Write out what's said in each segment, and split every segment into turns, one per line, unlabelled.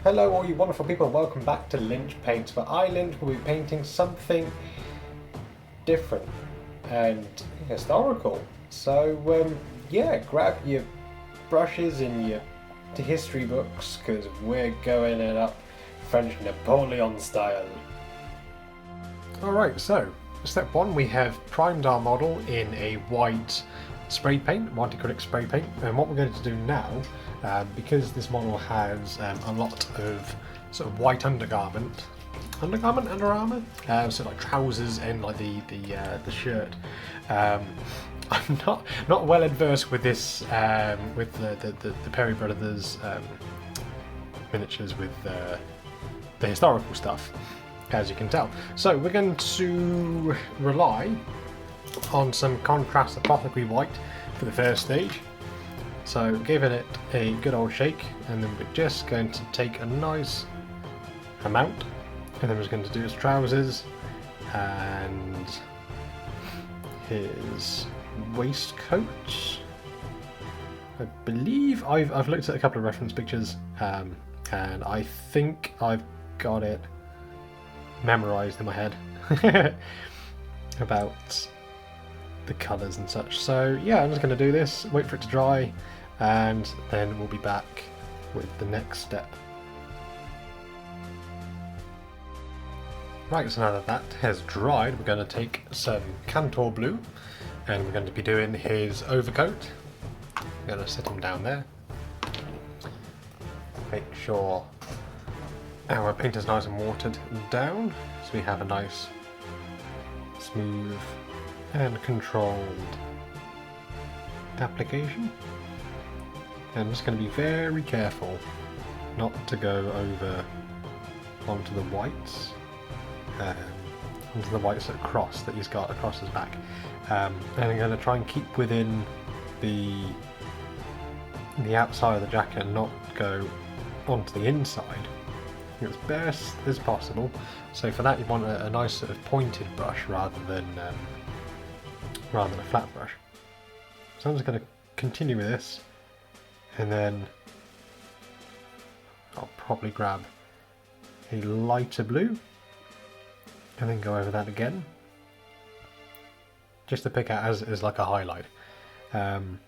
Hello all you wonderful people and welcome back to Lynch Paints, where I, Lynch, will be painting something different and historical. So yeah, grab your brushes and your history books because we're going it up French Napoleon style. Alright, so step one, we have primed our model in a white spray paint, white acrylic spray paint, and what we're going to do now, because this model has a lot of sort of white under armour, so like trousers and like the shirt. I'm not well adversed with this, with the Perry Brothers miniatures with the historical stuff, as you can tell. So we're going to rely on some contrast apothecary white for the first stage. So giving it a good old shake, and then we're just going to take a nice amount, and then we're just going to do his trousers and his waistcoat. I believe I've looked at a couple of reference pictures, and I think I've got it memorized in my head about the colours and such. So yeah, I'm just going to do this, wait for it to dry, and then we'll be back with the next step. Right, so now that that has dried, we're going to take some Cantor blue and we're going to be doing his overcoat. We're going to set him down there. Make sure our paint is nice and watered down so we have a nice smooth and controlled application. And I'm just going to be very careful not to go over onto the whites, onto the whites that he's got across his back, and I'm going to try and keep within the outside of the jacket and not go onto the inside as best as possible. So for that you want a nice sort of pointed brush rather than a flat brush. So I'm just going to continue with this, and then I'll probably grab a lighter blue and then go over that again, just to pick out as like a highlight. And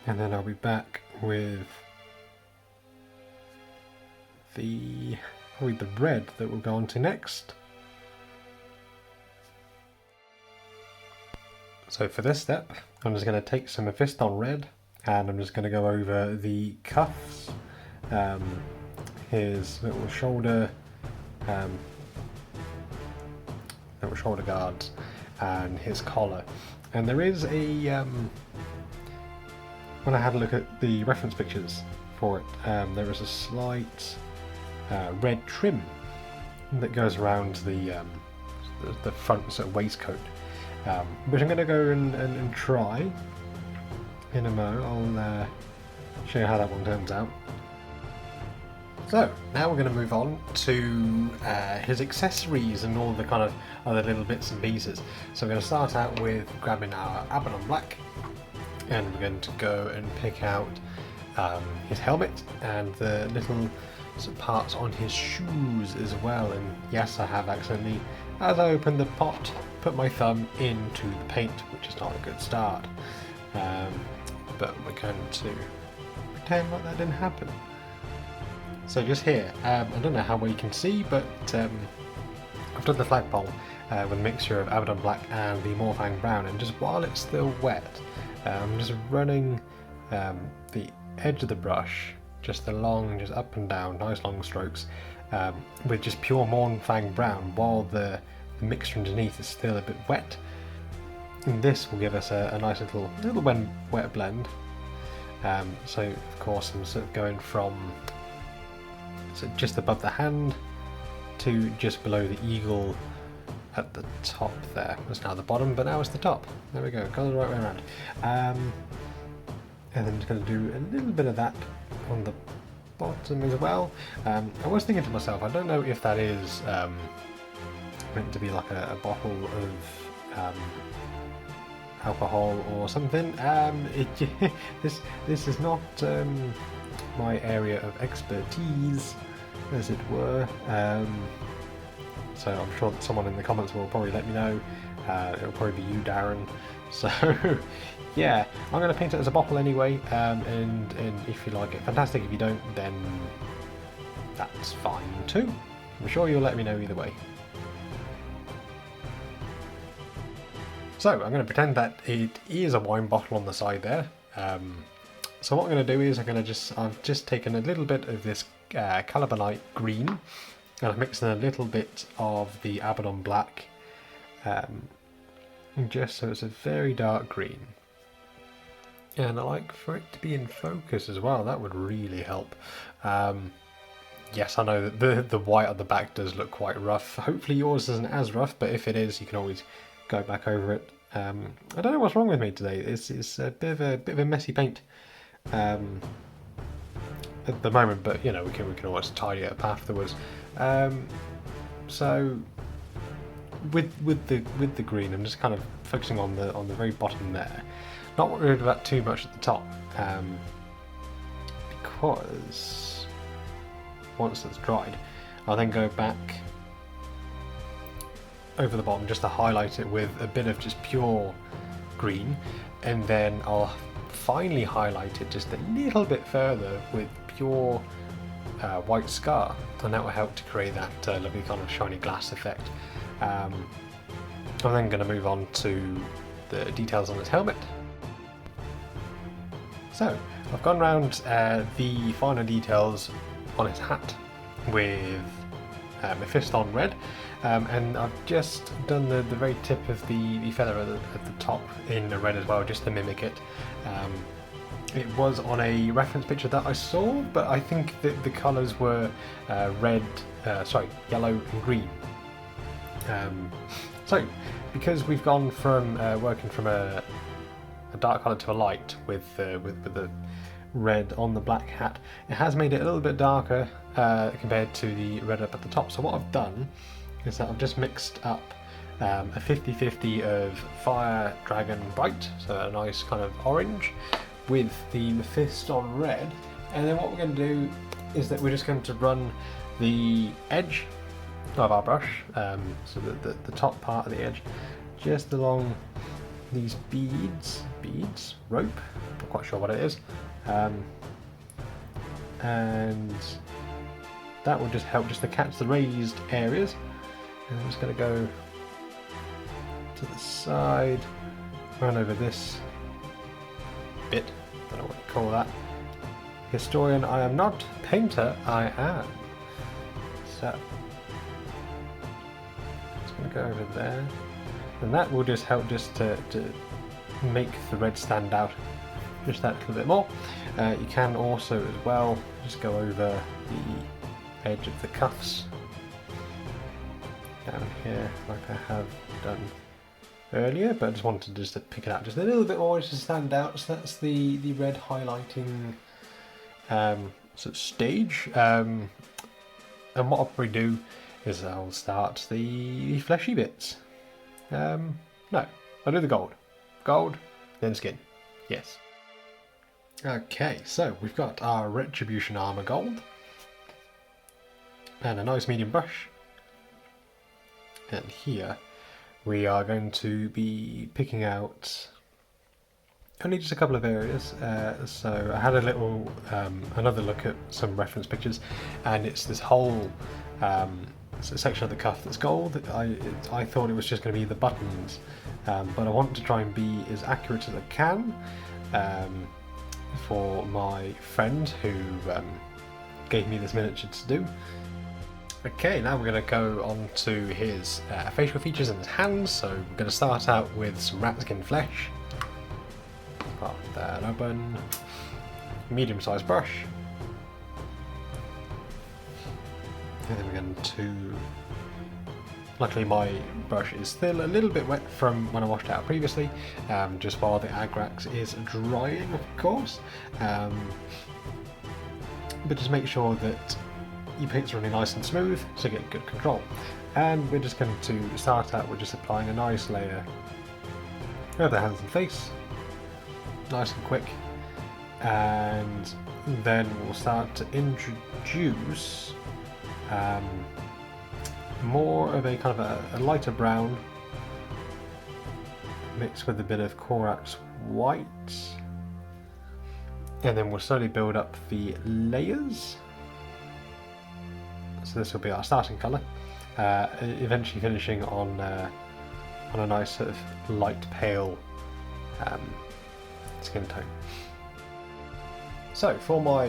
then I'll be back with probably the red that we'll go on to next. So for this step, I'm just going to take some Mephiston red, and I'm just going to go over the cuffs, his little shoulder guards, and his collar. And there is a, when I had a look at the reference pictures for it, there is a slight red trim that goes around the front sort of waistcoat. Which I'm going to go and try in a mo. I'll show you how that one turns out. So now we're going to move on to his accessories and all the kind of other little bits and pieces. So we're going to start out with grabbing our Abaddon Black, and we're going to go and pick out his helmet and the little sort of parts on his shoes as well. And yes, I have accidentally, as I opened the pot, put my thumb into the paint, which is not a good start. But we're going to pretend like that didn't happen. So just here, I don't know how well you can see, but I've done the flagpole with a mixture of Abaddon Black and the Morfang Brown, and just while it's still wet, I'm just running the edge of the brush just along, just up and down, nice long strokes, with just pure Morfang Brown, while the mixture underneath is still a bit wet. And this will give us a nice little wet blend. So of course I'm sort of going from just above the hand to just below the eagle at the top there. It's now the bottom, but now it's the top. There we go, got it the right way around. And then I'm just going to do a little bit of that on the bottom as well. I was thinking to myself, I don't know if that is meant to be like a bottle of alcohol or something. This is not my area of expertise, as it were. So I'm sure that someone in the comments will probably let me know. It'll probably be you, Darren. So yeah, I'm going to paint it as a bottle anyway, and if you like it, fantastic. If you don't, then that's fine too. I'm sure you'll let me know either way. So I'm going to pretend that it is a wine bottle on the side there. So what I'm going to do is I've just taken a little bit of this Calibanite green, and I've mixed in a little bit of the Abaddon black, just so it's a very dark green. And I like for it to be in focus as well. That would really help. Yes, I know that the white on the back does look quite rough. Hopefully yours isn't as rough, but if it is, you can always go back over it. I don't know what's wrong with me today. It's a bit of a messy paint at the moment, but you know we can always tidy it up afterwards. So with the green, I'm just kind of focusing on the very bottom there. Not worried about too much at the top, because once it's dried, I'll then go back over the bottom just to highlight it with a bit of just pure green, and then I'll finally highlight it just a little bit further with pure white scar, and that will help to create that lovely kind of shiny glass effect. I'm then going to move on to the details on its helmet. So I've gone around the finer details on its hat with Mephiston red, and I've just done the very tip of the feather at the top in red as well, just to mimic it. It was on a reference picture that I saw, but I think that the colours were yellow and green. So because we've gone from working from a dark colour to a light with the red on the black hat, it has made it a little bit darker compared to the red up at the top. So what I've done is that I've just mixed up a 50-50 of Fire Dragon Bright, so a nice kind of orange, with the Mephiston red, and then what we're going to do is that we're just going to run the edge of our brush, so the top part of the edge, just along these rope, not quite sure what it is, and that will just help just to catch the raised areas. And I'm just going to go to the side, run over this bit, don't know what to call that. Historian I am not, painter I am. So just going to go over there, and that will just help just to make the red stand out just that little bit more. You can also as well just go over the edge of the cuffs down here like I have done earlier, but I just wanted just to pick it out just a little bit more just to stand out. So that's the red highlighting sort of stage, and what I'll probably do is I'll start the fleshy bits. No, I'll do the gold, then skin, yes. Okay, so we've got our Retribution Armour gold, and a nice medium brush, and here we are going to be picking out only just a couple of areas. So I had a little another look at some reference pictures, and it's this whole section of the cuff that's gold. I thought it was just going to be the buttons, but I want to try and be as accurate as I can for my friend who gave me this miniature to do. Okay, now we're going to go on to his facial features and his hands. So we're going to start out with some rat skin flesh. Pop that open. Medium-sized brush. And then we're going to... Luckily my brush is still a little bit wet from when I washed it out previously, just while the Agrax is drying, of course. But just make sure that your paint's really nice and smooth, so get good control. And we're just going to start out with just applying a nice layer over the hands and face, nice and quick, and then we'll start to introduce More of a kind of a lighter brown mixed with a bit of Corax white, and then we'll slowly build up the layers. So this will be our starting colour, eventually finishing on a nice sort of light pale skin tone. So for my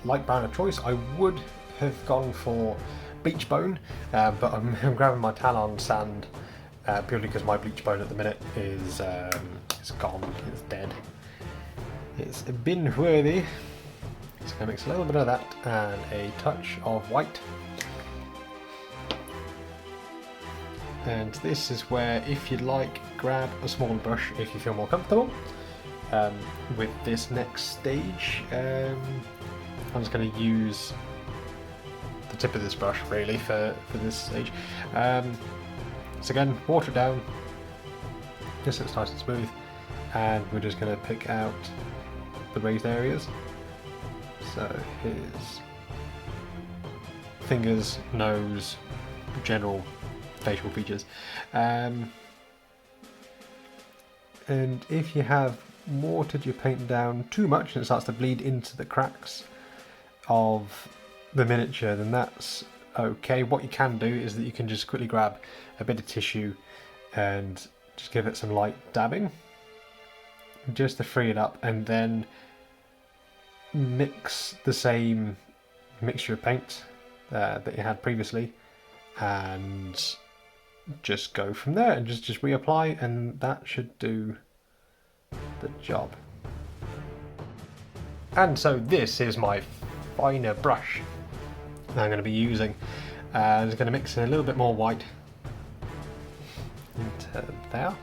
light brown of choice, I would have gone for bleach bone, but I'm grabbing my Talon sand purely because my bleach bone at the minute is gone, it's dead. It's bin worthy. So I'm going to mix a little bit of that and a touch of white. And this is where, if you'd like, grab a small brush if you feel more comfortable. With this next stage, I'm just going to use the tip of this brush really for this stage. So again, water it down, just so it's nice and smooth, and we're just going to pick out the raised areas. So here's fingers, nose, general facial features. And if you have watered your paint down too much and it starts to bleed into the cracks of the miniature, then that's okay. What you can do is that you can just quickly grab a bit of tissue and just give it some light dabbing just to free it up, and then mix the same mixture of paint that you had previously and just go from there and just reapply, and that should do the job. And so this is my finer brush that I'm going to be using. I'm just going to mix in a little bit more white into there,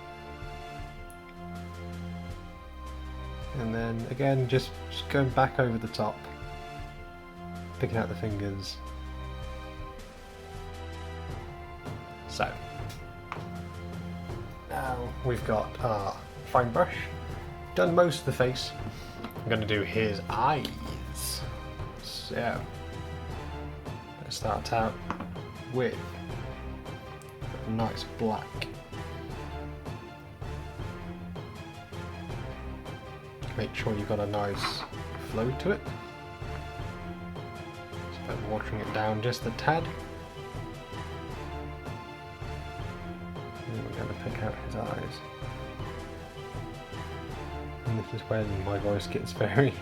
and then again just going back over the top, picking out the fingers. So now we've got our fine brush, done most of the face. I'm going to do his eyes. So let's start out with a nice black. Make sure you've got a nice flow to it. So I'm watering it down just a tad. And we're going to pick out his eyes. And this is when my voice gets very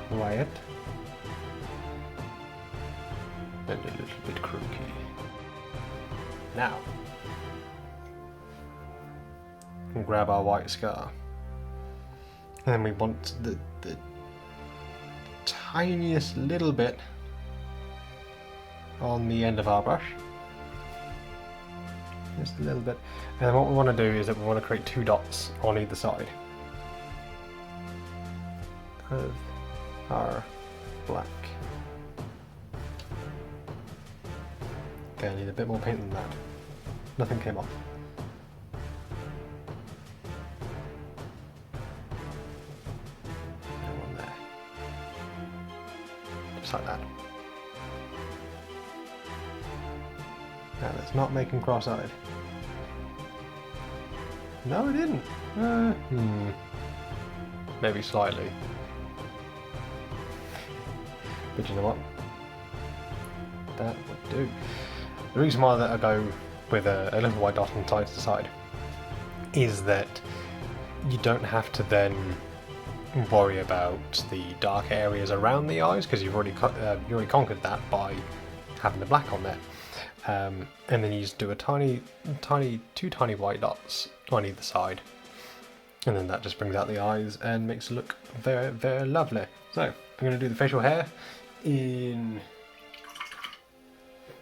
quiet and a little bit croaky. Now, we'll grab our white scar. And then we want the tiniest little bit on the end of our brush. Just a little bit. And then what we want to do is that we want to create two dots on either side of our black. Okay, I need a bit more paint than that. Nothing came off. Like that. Now let's not make him cross-eyed. No, it didn't. Maybe slightly. But you know what? That would do. The reason why that I go with a little white dot on the side is that you don't have to then worry about the dark areas around the eyes, because you've already conquered that by having the black on there, and then you just do a two tiny white dots on either side, and then that just brings out the eyes and makes it look very, very lovely. So I'm going to do the facial hair in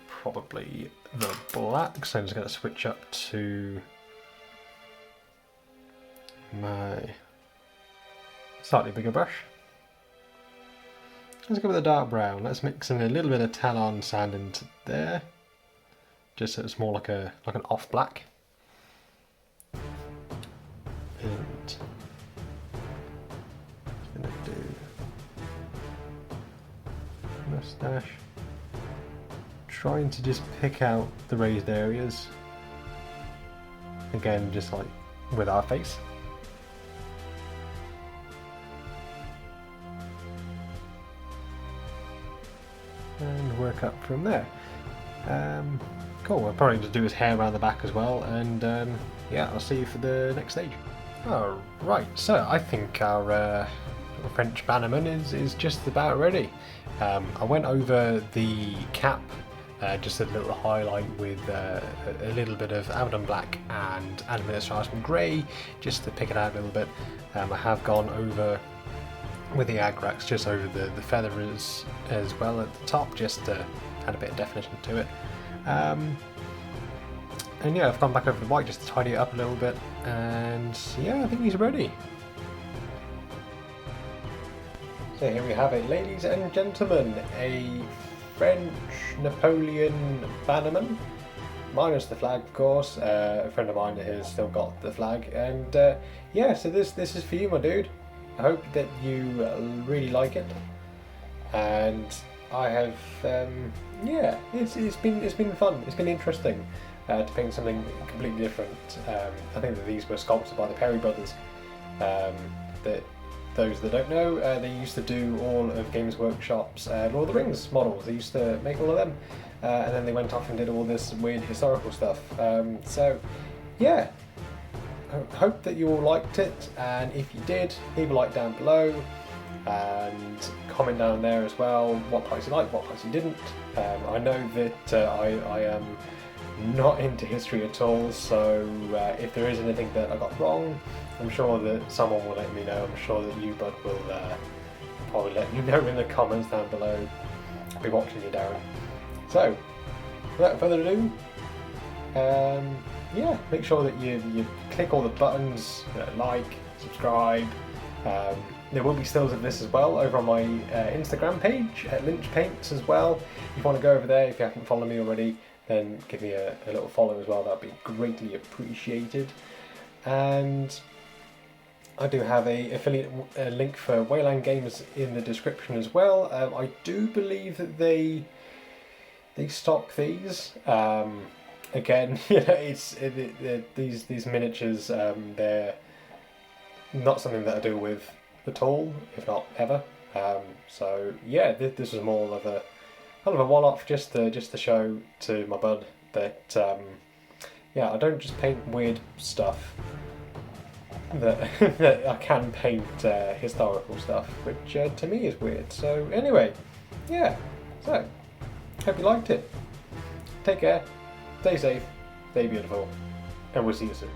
probably the black, so I'm just going to switch up to my slightly bigger brush. Let's go with a dark brown. Let's mix in a little bit of Talon sand into there, just so it's more like an off black. And I'm gonna do mustache. trying to just pick out the raised areas. Again, just like with our face. And work up from there. Cool, we'll probably just do his hair around the back as well, and yeah, I'll see you for the next stage. Alright, so I think our French bannerman is just about ready. I went over the cap, just a little highlight with a little bit of Abaddon Black and Administration Grey, just to pick it out a little bit. I have gone over with the Agrax just over the feathers as well at the top, just to add a bit of definition to it. And yeah, I've gone back over the white just to tidy it up a little bit, and yeah, I think he's ready. So here we have it, ladies and gentlemen, a French Napoleon bannerman, minus the flag of course. A friend of mine has still got the flag, and yeah, so this is for you, my dude. I hope that you really like it, and I have yeah, it's been fun. It's been interesting to paint something completely different. I think that these were sculpted by the Perry brothers. That those that don't know, they used to do all of Games Workshop's Lord of the Rings models. They used to make all of them, and then they went off and did all this weird historical stuff. So yeah, I hope that you all liked it, and if you did, leave a like down below and comment down there as well what parts you liked, what parts you didn't. I know that I am not into history at all, so if there is anything that I got wrong, I'm sure that someone will let me know. I'm sure that you, bud, will probably let me know in the comments down below. I'll be watching you, Darren. So, without further ado, yeah, make sure that you click all the buttons, like, subscribe. There will be stills of this as well over on my Instagram page at Lynch Paints as well. If you want to go over there, if you haven't followed me already, then give me a little follow as well. That'd be greatly appreciated. And I do have a affiliate link for Warlord Games in the description as well. I do believe that they stock these. Again, you know, these miniatures, they're not something that I deal with at all, if not ever. So yeah, this was more of a kind of a one-off, just to show to my bud that yeah, I don't just paint weird stuff. That that I can paint historical stuff, which to me is weird. So anyway, yeah. So hope you liked it. Take care. Stay safe. Stay beautiful. And we'll see you soon.